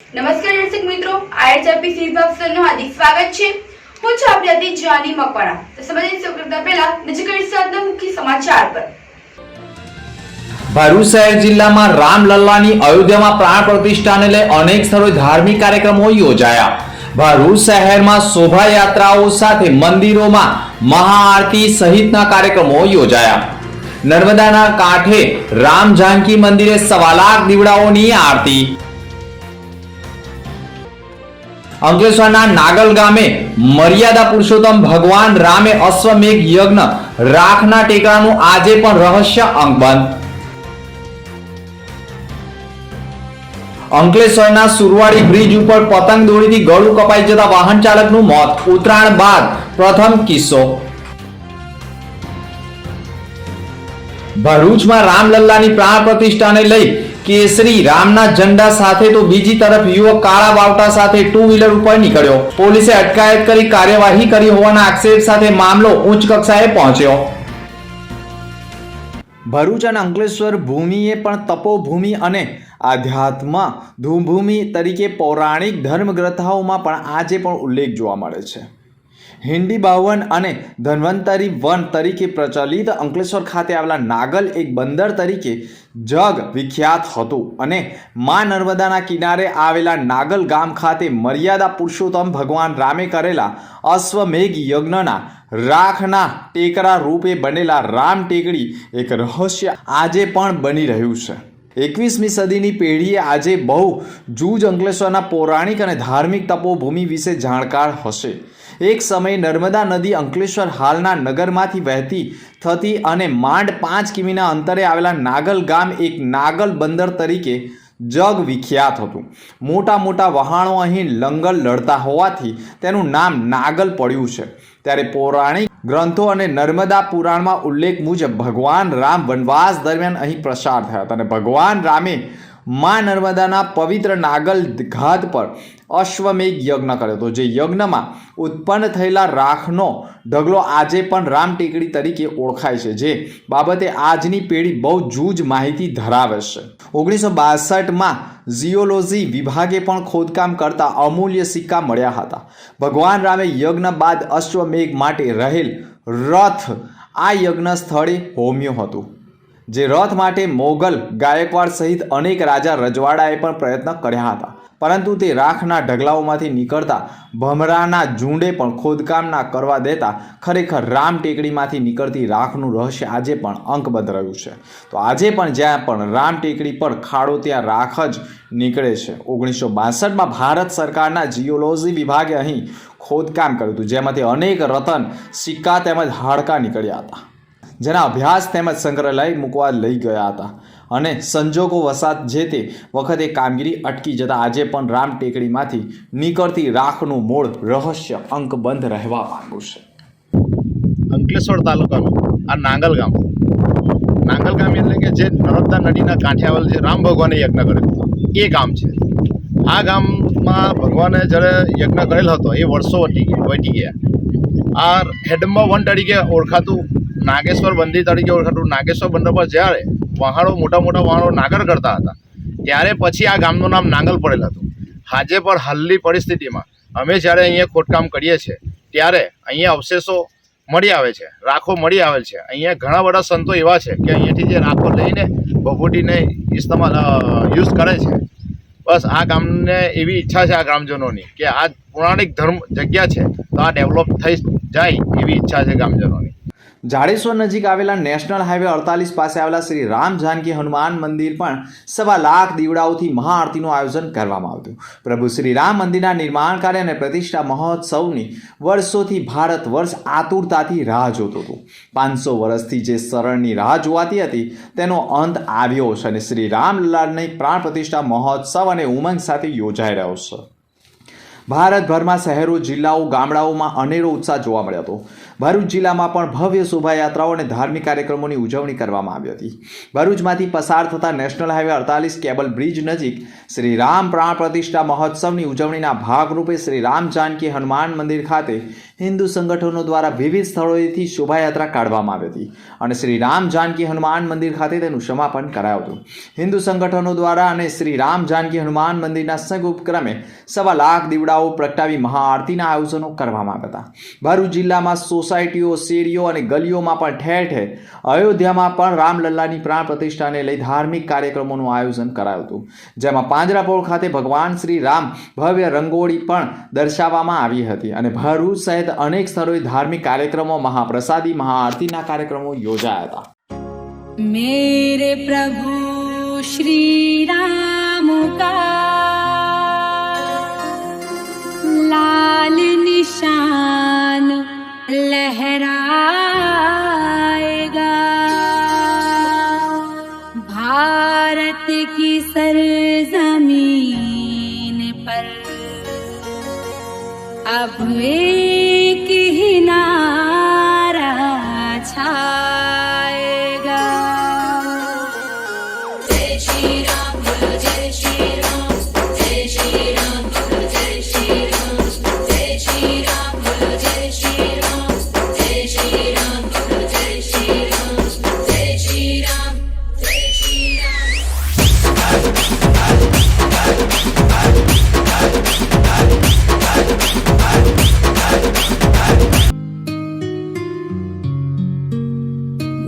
નમસ્કાર દર્શક મિત્રો, આઈએચઆરપી સીઝન હાર્દિક સ્વાગત છે। હું છું આપની અતિ જાની મકવાણા। તો સમજીએ સૌ કરતા પહેલા નજર કરીશું આજના મુખ્ય સમાચાર પર। ભરૂચ શહેર જિલ્લામાં રામલલ્લાની અયોધ્યામાં પ્રાણ પ્રતિષ્ઠાને લઈ અનેક સ્થળોએ ધાર્મિક કાર્યક્રમો યોજાયા। ભરૂચ શહેરમાં શોભાયાત્રાઓ સાથે મંદિરોમાં મહાઆરતી સહિતના કાર્યક્રમો યોજાયા। નર્મદાના કાંઠે રામ જાનકી મંદિરે 1.25 લાખ દીવડાઓની આરતી। અંકલેશ્વરના નાગલ ગામે મર્યાદા પુરુષોત્તમ ભગવાન રામે અશ્વમેઘ યજ્ઞ રાખના ટેકરાનું આજે પણ રહસ્ય અંક બંધ। અંકલેશ્વરના સુરવાડી બ્રિજ ઉપર પતંગ દોરીથી ગળું કપાઈ જતા વાહન ચાલકનું મોત। ઉત્તરાયણ બાદ પ્રથમ કિસ્સો। ભરૂચમાં રામલલ્લાની પ્રાણ પ્રતિષ્ઠાને લઈ કેસરી રામના ઝંડા સાથે તો બીજી તરફ યુવક કાળા બાવટા સાથે 2 વ્હીલર ઉપર નીકળ્યો। પોલીસે અટકાયત કરી કાર્યવાહી કરી હોવાના આક્ષેપ સાથે મામલો ઉચ્ચ કક્ષાએ પહોંચ્યો। ભરૂચ અને અંકલેશ્વર ભૂમિએ પણ તપોભૂમિ અને આધ્યાત્મ ધૂમભૂમિ તરીકે પૌરાણિક ધર્મગ્રંથોમાં પણ આજે પણ ઉલ્લેખ જોવા મળે છે। હિન્દી બાવન અને ધન્વંતરી વન તરીકે પ્રચલિત અંકલેશ્વર ખાતે આવેલા નાગલ એક બંદર તરીકે જગ વિખ્યાત હતું અને મા નર્મદાના કિનારે આવેલા નાગલ ગામ ખાતે મર્યાદા પુરુષોત્તમ ભગવાન રામે કરેલા અશ્વમેઘ યજ્ઞના રાખના ટેકરા રૂપે બનેલા રામ ટેકડી એક રહસ્ય આજે પણ બની રહ્યું છે। 21મી સદીની પેઢીએ આજે બહુ જૂજ અંકલેશ્વરના પૌરાણિક અને ધાર્મિક તપોભૂમિ વિશે જાણકાર હશે। એક સમયે નર્મદા નદી અંકલેશ્વર હાલના નગરમાંથી વહેતી થતી અને માંડ 5 કિમીના અંતરે આવેલા નાગલ ગામ એક નાગલ બંદર તરીકે જગ વિખ્યાત હતું। મોટા મોટા વહાણો અહીં લંગર લડતા હોવાથી તેનું નામ નાગલ પડ્યું છે। ત્યારે પૌરાણિક ગ્રંથો અને નર્મદા પુરાણમાં ઉલ્લેખ મુજબ ભગવાન રામ વનવાસ દરમિયાન અહીં પ્રસાર થયા હતા અને ભગવાન રામે મા નર્મદાના પવિત્ર નાગલ ઘાટ પર અશ્વમેઘ યજ્ઞ કર્યો હતો, જે યજ્ઞમાં ઉત્પન્ન થયેલા રાખનો ઢગલો આજે પણ રામ ટેકડી તરીકે ઓળખાય છે, જે બાબતે આજની પેઢી બહુ જૂજ માહિતી ધરાવે છે। 1962માં ઝિયોલોજી વિભાગે પણ ખોદકામ કરતા અમૂલ્ય સિક્કા મળ્યા હતા। ભગવાન રામે યજ્ઞ બાદ અશ્વમેઘ માટે રહેલ રથ આ યજ્ઞ સ્થળે હોમ્યું હતું, જે રથ માટે મોગલ ગાયકવાડ સહિત અનેક રાજા રજવાડાએ પણ પ્રયત્ન કર્યા હતા, પરંતુ તે રાખના ઢગલાઓમાંથી નીકળતા ભમરાના ઝુંડે પણ ખોદકામ ના કરવા દેતા ખરેખર રામ ટેકડીમાંથી નીકળતી રાખનું રહસ્ય આજે પણ અંકબદ્ધ રહ્યું છે। તો આજે પણ જ્યાં પણ રામ ટેકડી પર ખાડો ત્યાં રાખ જ નીકળે છે। 1962માં ભારત સરકારના જીઓલોજી વિભાગે અહીં ખોદકામ કર્યું હતું, જેમાંથી અનેક રતન સિક્કા તેમજ હાડકાં નીકળ્યા હતા, જેના અભ્યાસ તેમજ સંગ્રહાલય મૂકવા લઈ ગયા હતા અને સંજોગો વસાત જે તે વખતે કામગીરી અટકી જતા આજે પણ રામ ટેકડીમાંથી નીકળતી રાખનું મૂળ રહસ્ય અંકબંધ રહેવા પામ્યું છે। અંકલેશ્વર તાલુકાનું આ નાંગલ ગામ એટલે કે જે નર્મદા નદીના કાંઠે આવેલ જે રામ ભગવાને યજ્ઞ કરેલો એ ગામ છે। આ ગામમાં ભગવાને જ્યારે યજ્ઞ કરેલો હતો એ વર્ષો વટી ગયા। આ હેડમ્બા વન તરીકે ઓળખાતું નાગેશ્વર બંદર તરીકે ઓળખાતું નાગેશ્વર બંદર પર જ્યારે વહાણો મોટા મોટા વહાણો નાગર કરતા હતા ત્યારે પછી આ ગામનું નામ નાંગલ પડેલ હતું। આજે પણ હાલની પરિસ્થિતિમાં અમે જ્યારે અહીંયા ખોદકામ કરીએ છીએ ત્યારે અહીંયા અવશેષો મળી આવે છે, રાખો મળી આવેલ છે। અહીંયા ઘણા બધા સંતો એવા છે કે અહીંયાથી જે રાખો લઈને ભભૂતિને ઇસ્તેમાલ યુઝ કરે છે। બસ આ ગામને એવી ઈચ્છા છે આ ગ્રામજનોની કે આ પૌરાણિક ધર્મ જગ્યા છે તો આ ડેવલપ થઈ જાય એવી ઈચ્છા છે ગામજનોની। જાડેશ્વર નજીક આવેલા નેશનલ હાઈવે 48 પાસે આવેલા શ્રી રામ જાનકી હનુમાન મંદિર પણ 1.25 લાખ દીવડાઓથી મહાઆરતીનું આયોજન કરવામાં આવ્યું। પ્રભુ શ્રી રામ મંદિરના નિર્માણ કાર્ય અને પ્રતિષ્ઠા મહોત્સવની વર્ષોથી ભારત વર્ષ આતુરતાથી રાહ જોતું હતું। 500 વર્ષથી જે શરણની રાહ જોવાતી હતી તેનો અંત આવ્યો છે અને શ્રી રામલલ્લાની પ્રાણ પ્રતિષ્ઠા મહોત્સવ અને ઉમંગ સાથે યોજાઈ રહ્યો છે। ભારતભરમાં શહેરો, જિલ્લાઓ, ગામડાઓમાં અનેરો ઉત્સાહ જોવા મળ્યો હતો। ભરૂચ જિલ્લામાં પણ ભવ્ય શોભાયાત્રાઓ અને ધાર્મિક કાર્યક્રમોની ઉજવણી કરવામાં આવી હતી. ભરૂચમાંથી પસાર થતા નેશનલ હાઈવે 48 કેબલ બ્રિજ નજીક શ્રી રામ પ્રાણ પ્રતિષ્ઠા મહોત્સવની ઉજવણીના ભાગરૂપે શ્રી રામ જાનકી હનુમાન મંદિર ખાતે હિન્દુ સંગઠનો દ્વારા વિવિધ સ્થળોએથી શોભાયાત્રા કાઢવામાં આવી હતી અને શ્રી રામ જાનકી હનુમાન મંદિર ખાતે તેનું સમાપન કરાયું હતું. હિન્દુ સંગઠનો દ્વારા અને શ્રી રામ જાનકી હનુમાન મંદિરના સંયુક્ત ઉપક્રમે 1.25 લાખ દીવડાઓ પ્રગટાવી મહાઆરતીના આયોજનો કરવામાં આવ્યા હતા. ભરૂચ જિલ્લામાં સોસાયટીઓ, શેરીઓ અને ગલીઓમાં પણ ઠેર ઠેર અયોધ્યામાં પણ રામલલ્લાની પ્રાણ પ્રતિષ્ઠાને લઈ ધાર્મિક કાર્યક્રમોનું આયોજન કરાયું હતું, જેમાં પાંજરાપોળ ખાતે ભગવાન શ્રી રામ ભવ્ય રંગોળી પણ દર્શાવવામાં આવી હતી અને ભરૂચ સહિત અનેક સ્થળોએ ધાર્મિક કાર્યક્રમો, મહાપ્રસાદી, મહાઆરતીના કાર્યક્રમો યોજાયા હતા. मेरे प्रभु श्री राम का लाल निशान लहराएगा, भारत की सरजमीन पर अब एक ही नारा छाएगा। जय श्री राम बोलो, जय श्री राम, जय श्री राम बोलो, जय श्री राम, जय श्री राम बोलो, जय श्री राम, जय श्री राम बोलो, जय श्री राम, जय श्री राम, जय श्री राम।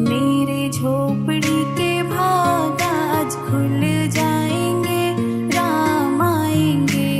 मेरे झोपड़ी के भाग आज खुल जाएंगे, राम आएंगे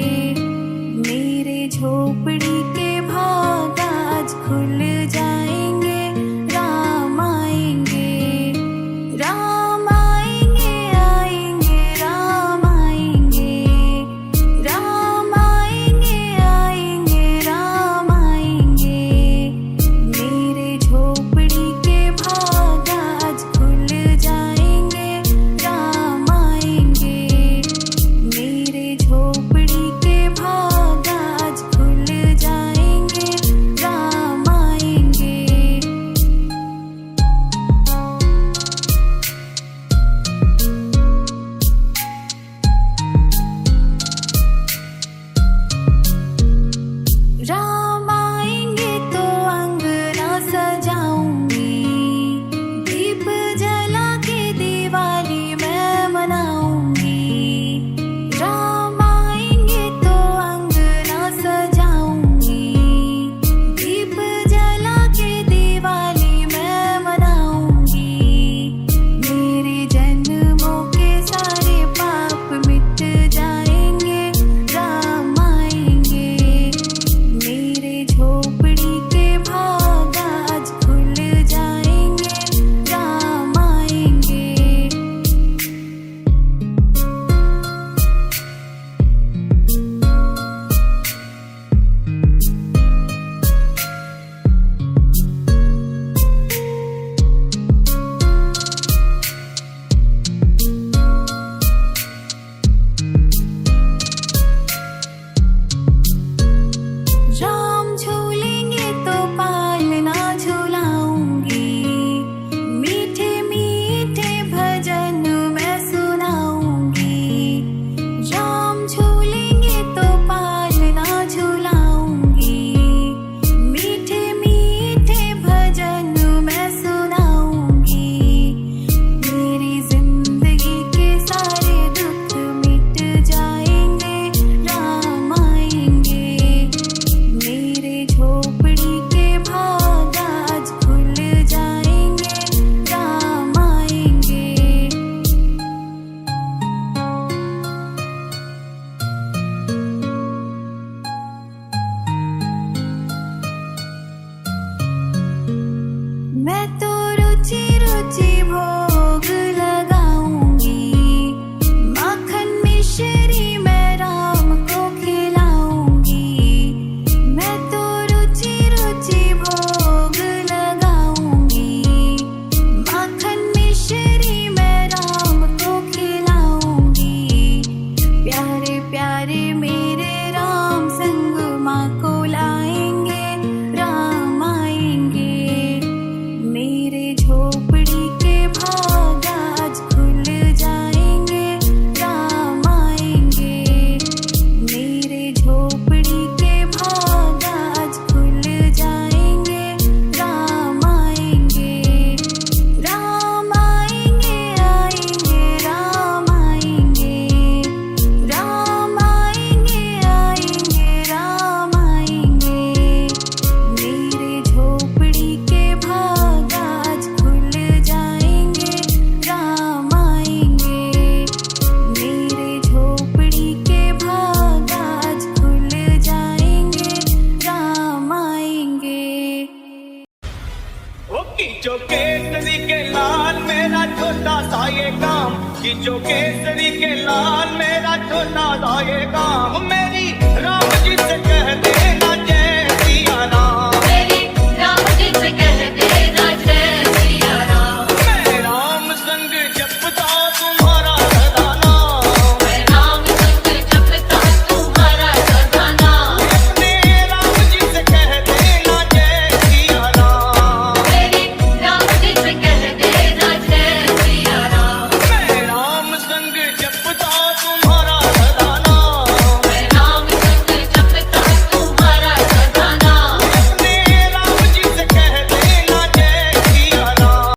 ये काम मेरी राम जी से कह देना जय सिया राम। मेरी राम जी से कह देना जय सिया राम। मैं राम संग जपता तुम्हारा सदा नाम। मैं राम संग जपता तुम्हारा सदा नाम। अपने राम जी से कह देना जय सिया राम। मेरी राम जी से कह देना जय सिया राम। मैं राम संग जपता तुम्हारा सदा नाम। मैं राम संग जपता तुम्हारा सदा नाम। अपने राम जी से कह देना जय सिया राम।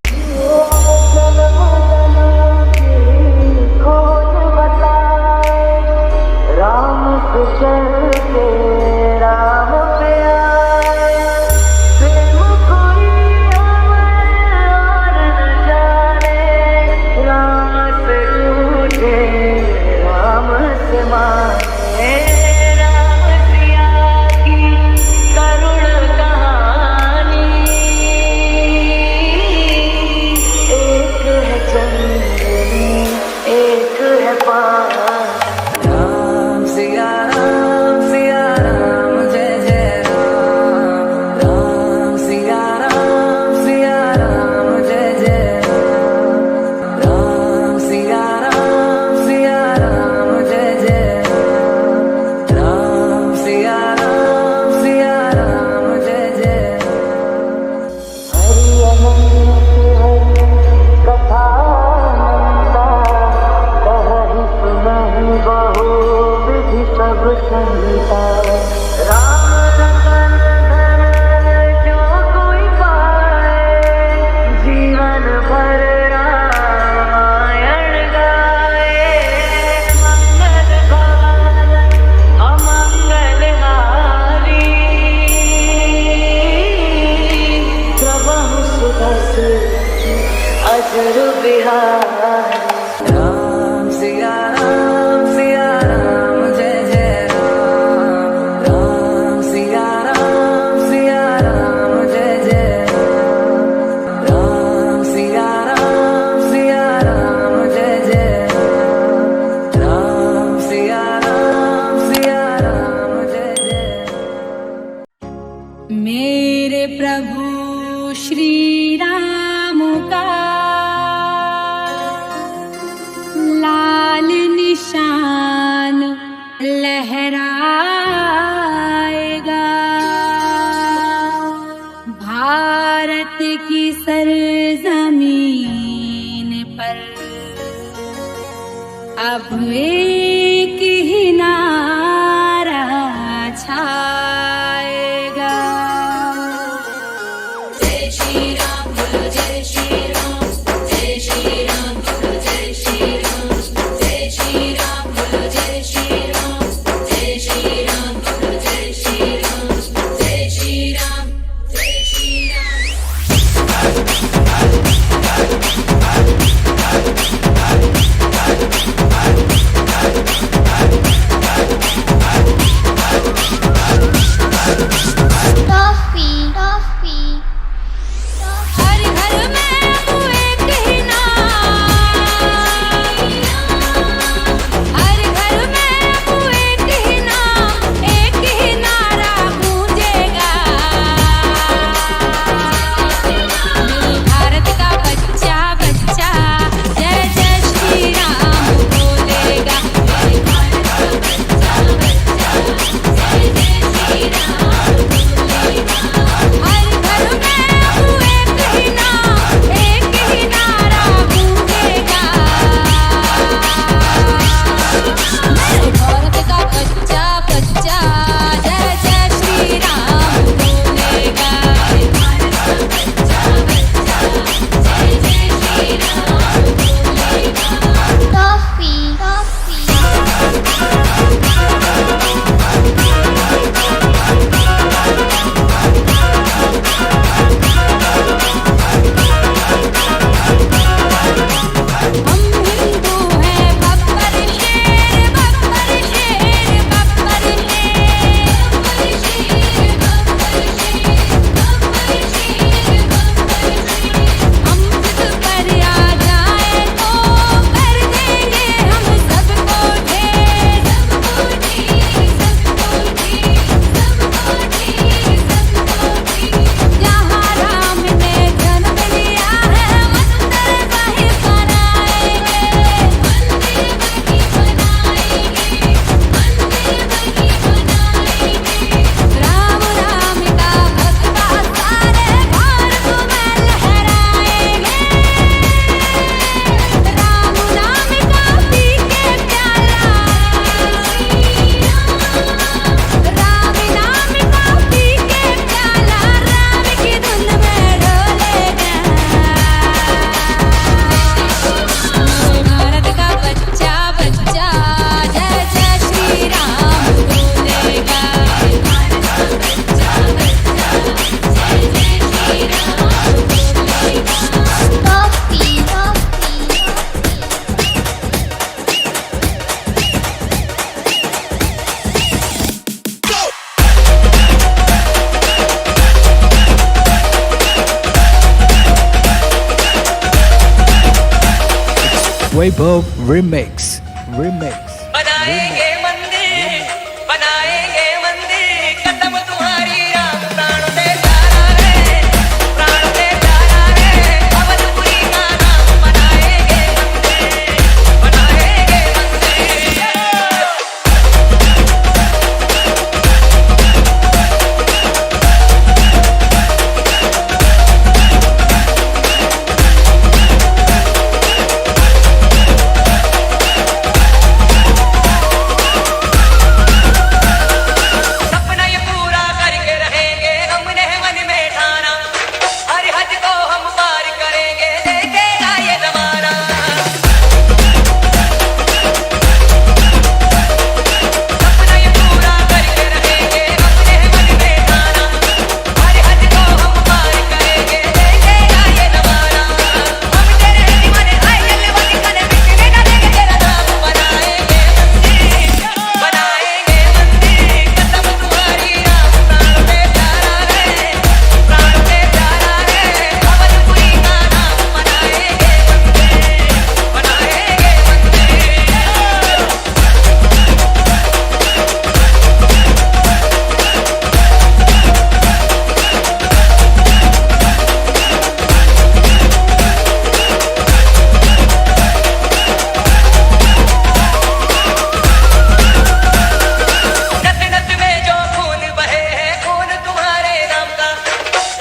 राम से चल के राम पे आया, प्रेम कोई अमर और न जाने। राम से रूठे राम से माने, राम सिया की करुण कहानी। एक है चंदनी एक है पानी। राम सिया राम जय जय राम। राम सिया राम जय जय राम। राम सिया राम जय जय राम। राम सिया राम जय जय राम। हरि अनंत हरि कथा अनंता, कहहि सुनहि बहु विधि सब संहिता। राम रतन धन जो कोई पाए, जीवन भर रामायण गाए। मंगल भवन अमंगल हारी, प्रभु सुदस अजर बिहारी। राम सिया राम जय जय राम। राम सिया राम जय जय राम। राम सिया राम जय जय राम। राम सिया राम जय जय राम। मेरे प्रभु श्री राम का लाल निशान लहराएगा। भारत की सरजमीन पर अब एक ही नारा छाएगा। जय श्री राम बोलो जय श्री राम। जय श्री राम बोलो जय श्री राम। जय श्री राम बोलो जय श्री राम। जय श्री राम बोलो जय श्री राम। जय श्री राम जय श्री राम। Vaibhav Remix. बनाएंगे मंदिर बनाएंगे मंदिर कदम तुम्हारी राम प्राणों से प्यारा रे प्राणों से प्यारा रे अवधपुरी का नाम बनाएंगे मंदिर बनाएंगे मंदिर सपना ये पूरा करके रहेंगे हमने मन में ठाना हर हद को हम पार करेंगे देखेगा ये जमाना सपना ये पूरा करके रहेंगे हमने मन में ठाना हर हद को हम पार करेंगे देखेगा ये जमाना हम तेरे दीवाने आए जलवा दिखाने मिटने ना देंगे तेरा नाम बनाएंगे मंदिर कदम तुम्हारी राम प्राणों से प्यारा रे प्राणों से प्यारा रे अवधपुरी का नाम बनाएंगे मंदिर बनाएंगे मंदिर नस नस में जो खून बहे है खून तुम्हारे नाम का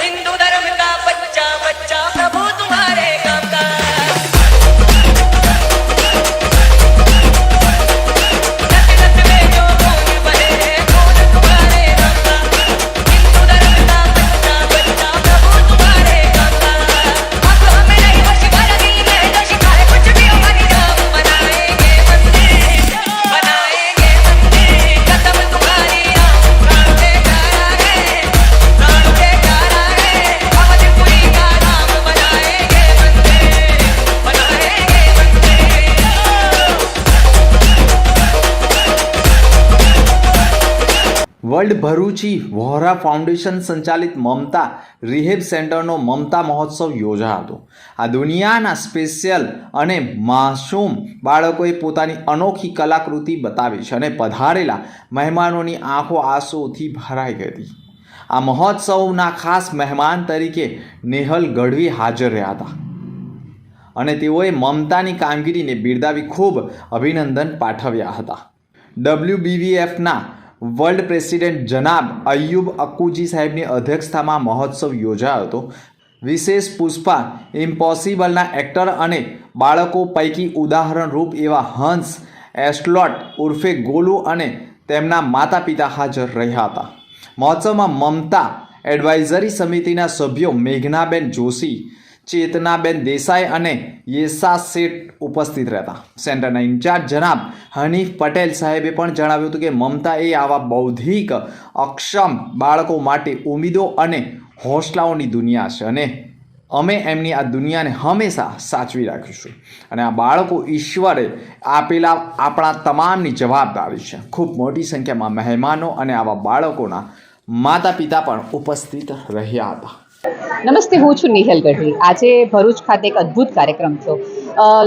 हिंदू धर्म का बच्चा बच्चा प्रभु तुम्हारे काम का नस नस में जो खून बहे है खून तुम्हारे नाम का हिंदू धर्म का बच्चा बच्चा प्रभु तुम्हारे काम का अब हमें नहीं होश भरा दिल में जो शिकायत कुछ भी हो हमारी राम बनाएंगे मंदिर कदम तुम्हारी राम प्राणों से प्यारा रे प्राणों से प्यारा रे अवधपुरी का नाम बनाएंगे मंदिर बनाएंगे मंदिर વર્લ્ડ ભરૂચી વોહરા ફાઉન્ડેશન સંચાલિત મમતા રિહેબ સેન્ટરનો મમતા મહોત્સવ યોજાયો હતો. આ દુનિયાના સ્પેશિયલ અને માસૂમ બાળકોએ પોતાની અનોખી કલાકૃતિ બતાવી છે અને પધારેલા મહેમાનોની આંખો આંસુઓથી ભરાઈ ગઈ હતી. આ મહોત્સવના ખાસ મહેમાન તરીકે નેહલ ગઢવી હાજર રહ્યા હતા અને તેઓએ મમતાની કામગીરીને બિરદાવી ખૂબ અભિનંદન પાઠવ્યા હતા. WBVFના વર્લ્ડ પ્રેસિડેન્ટ જનાબ અય્યુબ અક્કુજી સાહેબની અધ્યક્ષતામાં મહોત્સવ યોજાયો હતો. વિશેષ પુષ્પા ઇમ્પોસિબલના એક્ટર અને બાળકો પૈકી ઉદાહરણરૂપ એવા હંસ એસ્લોટ ઉર્ફે ગોલુ અને તેમના માતા પિતા હાજર રહ્યા હતા. મહોત્સવમાં મમતા એડવાઇઝરી સમિતિના સભ્યો મેઘનાબેન જોશી, ચેતનાબેન દેસાઈ અને યેસા શેઠ ઉપસ્થિત રહેતા. સેન્ટરના ઇન્ચાર્જ જનાબ હનીફ પટેલ સાહેબે પણ જણાવ્યું હતું કે મમતા એ આવા બૌદ્ધિક અક્ષમ બાળકો માટે ઉમેદો અને હોંસલાઓની દુનિયા છે અને અમે એમની આ દુનિયાને હંમેશા સાચવી રાખીશું અને આ બાળકો ઈશ્વરે આપેલા આપણા તમામની જવાબદારી છે. ખૂબ મોટી સંખ્યામાં મહેમાનો અને આવા બાળકોના માતા પિતા પણ ઉપસ્થિત રહ્યા હતા. નમસ્તે, હું છું નિહેલ ગઢવી. આજે ભરૂચ ખાતે એક અદ્ભુત કાર્યક્રમ થયો.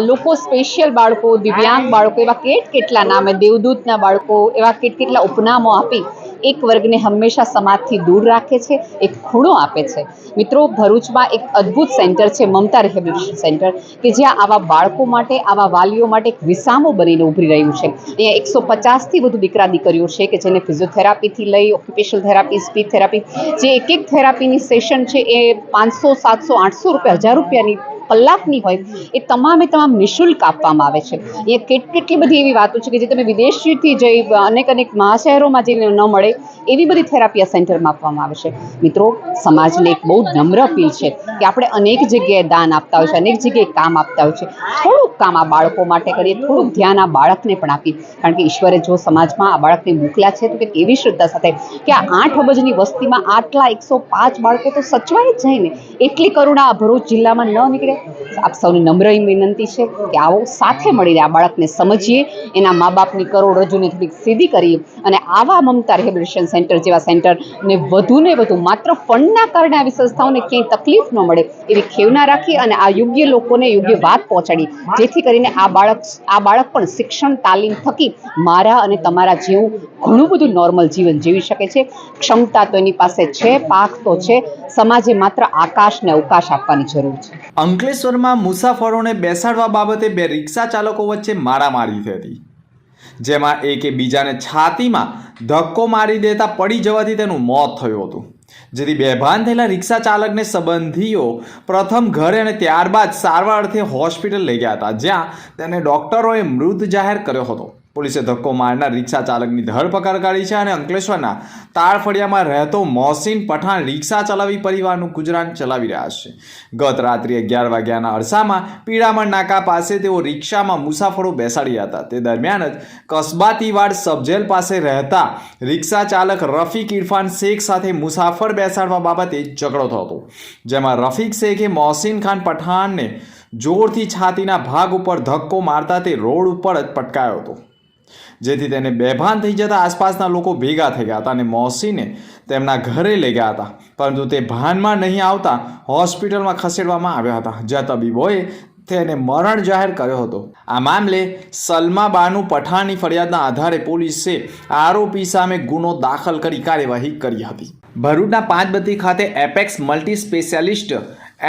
લોકો સ્પેશિયલ બાળકો, દિવ્યાંગ બાળકો, એવા કેટલા નામે, દેવદૂતના બાળકો, એવા કેટલા ઉપનામો આપી એક વર્ગને હંમેશા સમાજથી દૂર રાખે છે, એક ખૂણો આપે છે. મિત્રો, ભરૂચમાં એક અદ્ભુત સેન્ટર છે મમતા રિહેબિલિટેશન સેન્ટર, કે જ્યાં આવા બાળકો માટે, આવા વાલીઓ માટે એક વિસામો બનીને ઉભરી રહ્યું છે. અહીંયા 150થી વધુ દીકરા દીકરીઓ છે કે જેને ફિઝિયોથેરાપીથી લઈ ઓક્યુપેશનલ થેરાપી, સ્પીચ થેરાપી, જે એક થેરાપીની સેશન છે એ 500, 700, 800 રૂપિયા, 1000 રૂપિયાની કલાકની હોય, એ તમામે તમામ નિઃશુલ્ક આપવામાં આવે છે. અહીંયા કેટલી બધી એવી વાતો છે કે જે તમે વિદેશથી જઈ અનેક મહાશહેરોમાં જઈને ન મળે એવી બધી થેરાપી આ સેન્ટરમાં આપવામાં આવે છે. મિત્રો, સમાજને એક બહુ નમ્ર અપીલ છે કે આપણે અનેક જગ્યાએ દાન આપતા હોય છે, અનેક જગ્યાએ કામ આપતા હોય છે. થોડુંક કામ આ બાળકો માટે કરીએ, થોડુંક ધ્યાન આ બાળકને પણ આપીએ, કારણ કે ઈશ્વરે જો સમાજમાં આ બાળકને મોકલ્યા છે તો કંઈક એવી શ્રદ્ધા સાથે કે આ 8 અબજની વસ્તીમાં આટલા 105 બાળકો તો સચવાય જ જાય ને, એટલી કરુણા આ ભરૂચ જિલ્લામાં ન નીકળે આપ સૌની નમ્ર વિનંતી છે કે આવો સાથે મળીને આ બાળકને સમજીએ, એના મા બાપની કરોડરજ્જુને થોડીક સીધી કરીએ અને આવા મમતા રિહેબિલિટેશન સેન્ટર જેવા સેન્ટરને વધુને વધુ માત્ર ફંડના કારણે આવી સંસ્થાઓને ક્યાંય તકલીફ ન મળે એવી ખેવના રાખી અને આ યોગ્ય લોકોને યોગ્ય વાત પહોંચાડી, જેથી કરીને આ બાળક પણ શિક્ષણ તાલીમ થકી મારા અને તમારા જેવું ઘણું બધું નોર્મલ જીવન જીવી શકે છે. ક્ષમતા તો એની પાસે છે, પાક તો છે, સમાજે માત્ર આકાશ ને અવકાશ આપવાની જરૂર છે. અંકલેશ્વરમાં મુસાફરોને બેસાડવા બાબતે બે રિક્ષા ચાલકો વચ્ચે મારામારી થઈ હતી, જેમાં એકે બીજાને છાતીમાં ધક્કો મારી દેતા પડી જવાથી તેનું મોત થયું હતું. જેથી બેભાન થયેલા રિક્ષા ચાલકને સંબંધીઓ પ્રથમ ઘરે અને ત્યારબાદ સારવાર અર્થે હોસ્પિટલ લઈ ગયા હતા, જ્યાં તેને ડોક્ટરોએ મૃત જાહેર કર્યો હતો. પોલીસે ધક્કો મારનાર રિક્ષા ચાલકની ધરપકડ કરી છે અને અંકલેશ્વરના તાળફળિયામાં રહેતો મોહસિન પઠાણ રિક્ષા ચલાવી પરિવારનું ગુજરાન ચલાવી રહ્યા છે. ગત રાત્રે 11 વાગ્યાના અરસામાં પીડામણ નાકા પાસે તેઓ રિક્ષામાં મુસાફરો બેસાડ્યા હતા. તે દરમિયાન જ કસબાતીવાડ સબજેલ પાસે રહેતા રિક્ષા ચાલક રફીક ઇરફાન શેખ સાથે મુસાફર બેસાડવા બાબતે ઝઘડો થયો હતો, જેમાં રફીક શેખે મોહસિન ખાન પઠાણને જોરથી છાતીના ભાગ ઉપર ધક્કો મારતા તે રોડ ઉપર જ પટકાયો હતો, જેથી તેને બેભાન થઈ જતા આસપાસના લોકો ભેગા થઈ ગયા હતા અને મોહસિને તેમના ઘરે લઈ ગયા હતા, પરંતુ તે ભાનમાં નહીં આવતા હોસ્પિટલમાં ખસેડવામાં આવ્યા હતા, જ્યાં તબીબોએ તેને મરણ જાહેર કર્યો હતો. આ મામલે સલમા બાનુ પઠાણની ફરિયાદના આધારે પોલીસે આરોપી સામે ગુનો દાખલ કરી કાર્યવાહી કરી હતી. ભરૂચના પાંચબત્તી ખાતે apex multi specialist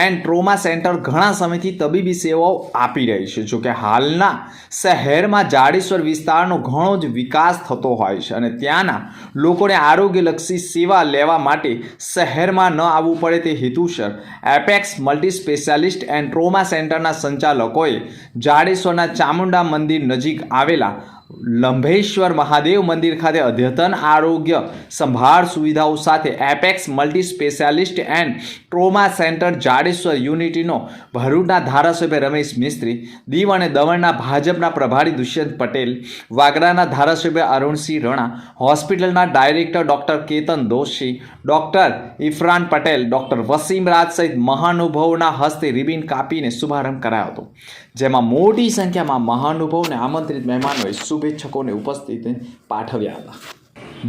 and trauma centre ઘણા સમયથી તબીબી સેવાઓ આપી રહી છે. જોકે હાલના શહેરમાં જાડેશ્વર વિસ્તારનો ઘણો જ વિકાસ થતો હોય છે અને ત્યાંના લોકોને આરોગ્યલક્ષી સેવા લેવા માટે શહેરમાં ન આવવું પડે તે હેતુસર apex multi specialist and trauma સેન્ટરના સંચાલકોએ જાડેશ્વરના ચામુંડા મંદિર નજીક આવેલા લંભેશ્વર મહાદેવ મંદિર ખાતે અદ્યતન આરોગ્ય સંભાળ સુવિધાઓ સાથે apex multi specialist and trauma centre Jadeshwar યુનિટીનો ભરૂચના ધારાસભ્ય રમેશ મિસ્ત્રી, દીવ અને દમણના ભાજપના પ્રભારી દુષ્યંત પટેલ, વાગરાના ધારાસભ્ય અરુણસિંહ રણા, હોસ્પિટલના director doctor Ketan Doshi, doctor ઇફરાન પટેલ, ડૉક્ટર વસીમ રાજ સહિત મહાનુભાવોના હસ્તે રિબિન કાપીને શુભારંભ કરાયો હતો, જેમાં મોટી સંખ્યામાં મહાનુભાવોને આમંત્રિત મહેમાનોએ શુભેચ્છકોને ઉપસ્થિત પાઠવ્યા હતા.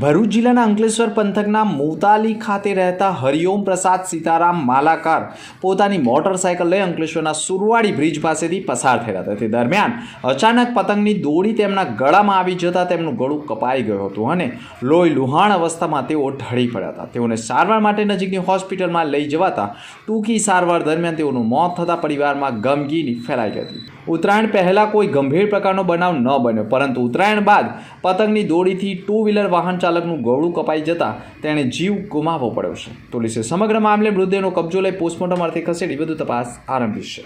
ભરૂચ જિલ્લાના અંકલેશ્વર પંથકના મોતાલી ખાતે રહેતા હરિઓમ પ્રસાદ સીતારામ માલાકાર પોતાની મોટરસાયકલ લઈ અંકલેશ્વરના સુરવાડી બ્રિજ પાસેથી પસાર થયા હતા. તે દરમિયાન અચાનક પતંગની દોરી તેમના ગળામાં આવી જતા તેમનું ગળું કપાઈ ગયું હતું અને લોહી લુહાણ અવસ્થામાં તેઓ ઢળી પડ્યા હતા. તેઓને સારવાર માટે નજીકની હોસ્પિટલમાં લઈ જવાતા ટૂંકી સારવાર દરમિયાન તેઓનું મોત થતાં પરિવારમાં ગમગીની ફેલાઈ ગઈ હતી. ઉત્તરાયણ પહેલાં કોઈ ગંભીર પ્રકારનો બનાવ ન બન્યો, પરંતુ ઉત્તરાયણ બાદ પતંગની દોરીથી ટુ વ્હીલર વાહન ચાલકનું ગળું કપાઈ જતાં તેણે જીવ ગુમાવવો પડ્યો છે. પોલીસે સમગ્ર મામલે મૃતદેહનો કબજો લઈ પોસ્ટમોર્ટમ અર્થે ખસેડી વધુ તપાસ આરંભી છે.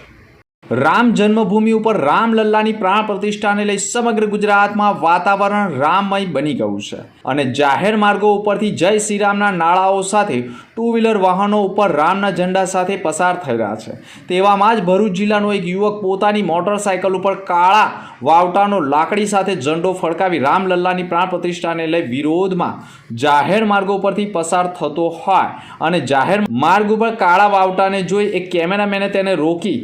રામ જન્મભૂમિ ઉપર રામલલ્લાની પ્રાણ પ્રતિષ્ઠાને લઈ સમગ્ર ગુજરાતમાં વાતાવરણ રામમય બની ગયું છે અને જાહેર માર્ગો ઉપરથી જય શ્રીરામના નાળાઓ સાથે ટુ વ્હીલર વાહનો ઉપર રામના ઝંડા સાથે પસાર થઈ રહ્યા છે. તેવામાં જ ભરૂચ જિલ્લાનો એક યુવક પોતાની મોટરસાયકલ ઉપર કાળા વાવટાનો લાકડી સાથે ઝંડો ફડકાવી રામલલ્લાની પ્રાણ પ્રતિષ્ઠાને લઈ વિરોધમાં જાહેર માર્ગો પરથી પસાર થતો હોય અને જાહેર માર્ગ ઉપર કાળા વાવટાને જોઈ એક કેમેરામેને તેને રોકી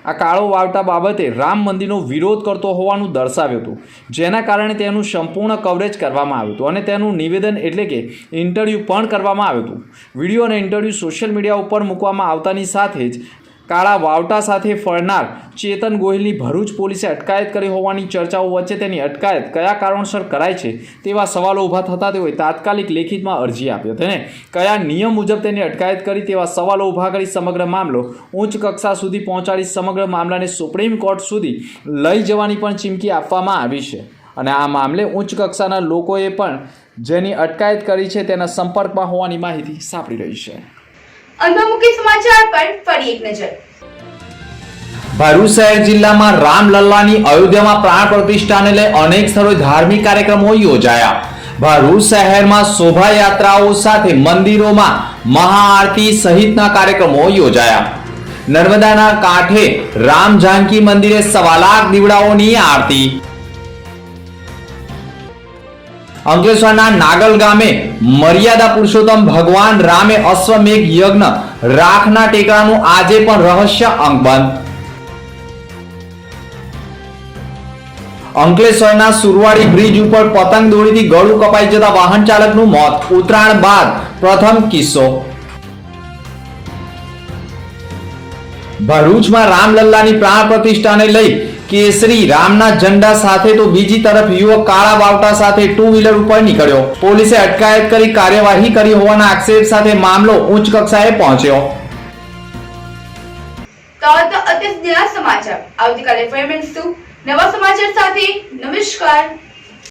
આ કાળો વાવટા બાબતે રામ મંદિરનો વિરોધ કરતો હોવાનું દર્શાવ્યું હતું, જેના કારણે તેનું સંપૂર્ણ કવરેજ કરવામાં આવ્યું હતું અને તેનું નિવેદન એટલે કે ઇન્ટરવ્યૂ પણ કરવામાં આવ્યું હતું. વિડીયો અને ઇન્ટરવ્યૂ સોશિયલ મીડિયા ઉપર મૂકવામાં આવતાની સાથે જ કાળા વાવટા સાથે ફરનાર ચેતન ગોહિલની ભરૂચ પોલીસે અટકાયત કરી હોવાની ચર્ચાઓ વચ્ચે તેની અટકાયત કયા કારણસર કરાય છે તેવા સવાલો ઊભા થતા તેઓએ તાત્કાલિક લેખિતમાં અરજી આપી હતી અને કયા નિયમ મુજબ તેની અટકાયત કરી તેવા સવાલો ઊભા કરી સમગ્ર મામલો ઉચ્ચ કક્ષા સુધી પહોંચાડી સમગ્ર મામલાને સુપ્રીમ કોર્ટ સુધી લઈ જવાની પણ ચીમકી આપવામાં આવી છે અને આ મામલે ઉચ્ચ કક્ષાના લોકોએ પણ જેની અટકાયત કરી છે તેના સંપર્કમાં હોવાની માહિતી સાંપડી રહી છે. અંધમુખી સમાચાર પર ફરી એક નજર. ભરૂચ શહેર જિલ્લામાં રામલલ્લાની અયોધ્યામાં પ્રાણ પ્રતિષ્ઠાને લઈ અનેક સ્થળોએ ધાર્મિક કાર્યક્રમો યોજાયા. ભરૂચ શહેરમાં શોભાયાત્રાઓ સાથે મંદિરોમાં મહાઆરતી સહિતના કાર્યક્રમો યોજાયા. નર્મદાના કાંઠે રામ જાનકી મંદિરે 1.25 લાખ દીવડાઓની આરતી. અંકલેશ્વરના નાગલ ગામે મર્યાદા પુરુષોત્તમ ભગવાન રામે અશ્વમેઘ યજ્ઞ રાખના ટેકરાનું આજે પણ રહસ્ય અંક બંધ. અંકલેશ્વરના સુરવાડી બ્રિજ ઉપર પતંગ દોરીથી ગળું કપાઈ જતા વાહન ચાલકનું મોત. ઉત્તરાયણ બાદ પ્રથમ કિસ્સો. ભરૂચમાં રામલલ્લાની પ્રાણ પ્રતિષ્ઠાને લઈ કેસરી રામના ઝંડા સાથે તો બીજી તરફ યુવક કાળા બાવટા સાથે 2 વ્હીલર ઉપર નીકળ્યો. પોલીસે અટકાયત કરી કાર્યવાહી કરી હોવાના આક્ષેપ સાથે મામલો ઉચ્ચ કક્ષાએ પહોંચ્યો. તો અત્યારે સમાચાર આવતીકાલે ફરી મળીશું નવા સમાચાર સાથે. નમસ્કાર.